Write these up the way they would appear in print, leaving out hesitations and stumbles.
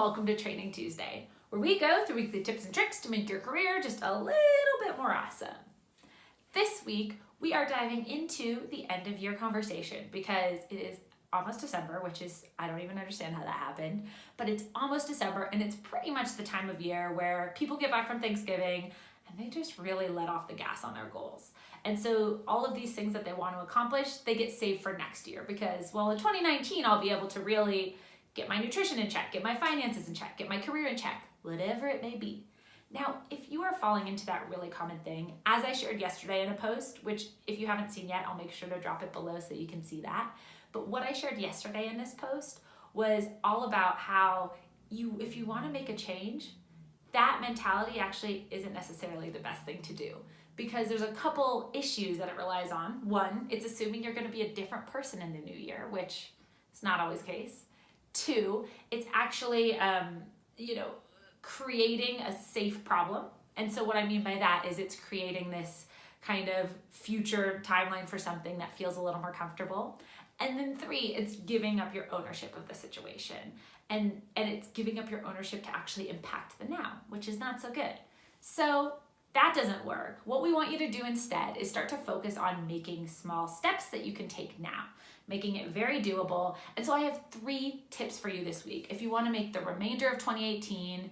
welcome to Training Tuesday, where we go through weekly tips and tricks to make your career just a little bit more awesome. This week, we are diving into the end of year conversation because it is almost December, which is, I don't even understand how that happened, but it's almost December and it's pretty much the time of year where people get back from Thanksgiving and they just really let off the gas on their goals. And so all of these things that they want to accomplish, they get saved for next year because, well, in 2019, I'll be able to really get my nutrition in check, get my finances in check, get my career in check, whatever it may be. Now, if you are falling into that really common thing, as I shared yesterday in a post, which if you haven't seen yet, I'll make sure to drop it below so you can see that. But what I shared yesterday in this post was all about how if you want to make a change, that mentality actually isn't necessarily the best thing to do because there's a couple issues that it relies on. One, it's assuming you're going to be a different person in the new year, which is not always the case. Two, it's actually, creating a safe problem. And so what I mean by that is it's creating this kind of future timeline for something that feels a little more comfortable. And then three, it's giving up your ownership of the situation. And it's giving up your ownership to actually impact the now, which is not so good. So that doesn't work. What we want you to do instead is start to focus on making small steps that you can take now, making it very doable. And so I have 3 tips for you this week. If you want to make the remainder of 2018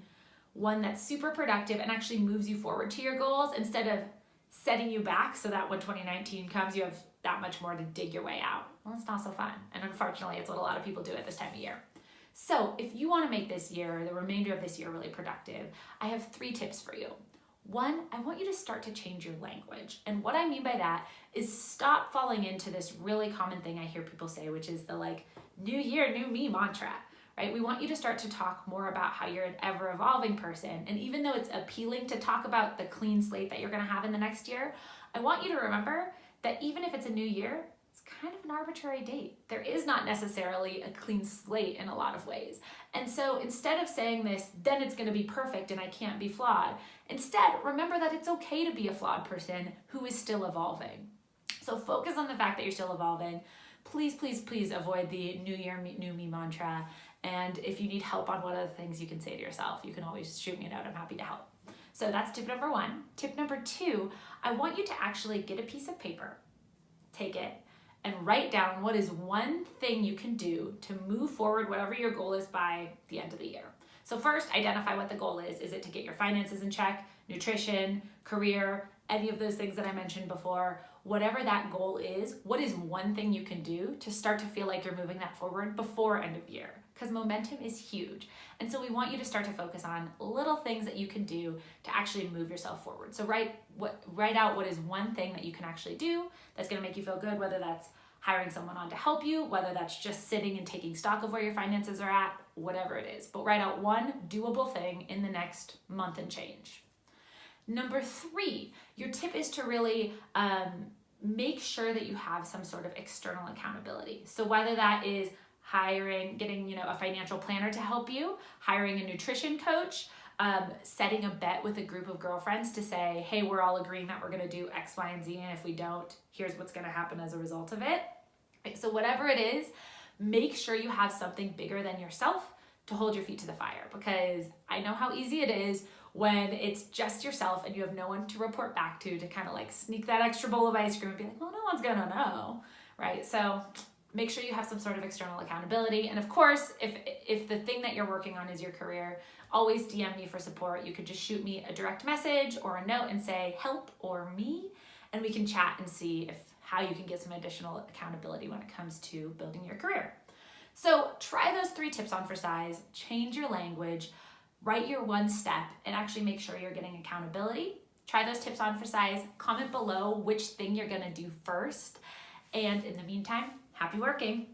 one that's super productive and actually moves you forward to your goals instead of setting you back so that when 2019 comes, you have that much more to dig your way out. Well, it's not so fun. And unfortunately, it's what a lot of people do at this time of year. So if you want to make this year, the remainder of this year really productive, I have 3 tips for you. 1, I want you to start to change your language. And what I mean by that is stop falling into this really common thing I hear people say, which is the new year, new me mantra, right? We want you to start to talk more about how you're an ever evolving person. And even though it's appealing to talk about the clean slate that you're going to have in the next year, I want you to remember that even if it's a new year, it's kind of an arbitrary date. There is not necessarily a clean slate in a lot of ways. And so instead of saying this, then it's going to be perfect and I can't be flawed. Instead, remember that it's okay to be a flawed person who is still evolving. So focus on the fact that you're still evolving. Please, please, please avoid the new year, new me mantra. And if you need help on what other things you can say to yourself, you can always shoot me a note. I'm happy to help. So that's tip number 1. Tip number 2, I want you to actually get a piece of paper, take it, and write down what is one thing you can do to move forward whatever your goal is by the end of the year. So first, identify what the goal is. Is it to get your finances in check, nutrition, career, any of those things that I mentioned before? Whatever that goal is, what is one thing you can do to start to feel like you're moving that forward before end of year? Because momentum is huge. And so we want you to start to focus on little things that you can do to actually move yourself forward. So write out what is one thing that you can actually do that's gonna make you feel good, whether that's hiring someone on to help you, whether that's just sitting and taking stock of where your finances are at, whatever it is. But write out one doable thing in the next month and change. Number 3, your tip is to really make sure that you have some sort of external accountability. So whether that is getting a financial planner to help you, hiring a nutrition coach, setting a bet with a group of girlfriends to say, hey, we're all agreeing that we're gonna do X, Y, and Z, and if we don't, here's what's gonna happen as a result of it. Right, so whatever it is, make sure you have something bigger than yourself to hold your feet to the fire, because I know how easy it is when it's just yourself and you have no one to report back to kind of sneak that extra bowl of ice cream and be like, well, no one's gonna know, right? So make sure you have some sort of external accountability. And of course, if the thing that you're working on is your career, always DM me for support. You could just shoot me a direct message or a note and say help or me, and we can chat and see how you can get some additional accountability when it comes to building your career. So try those 3 tips on for size, change your language, write your 1 step, and actually make sure you're getting accountability. Try those tips on for size, comment below which thing you're gonna do first. And in the meantime, happy working.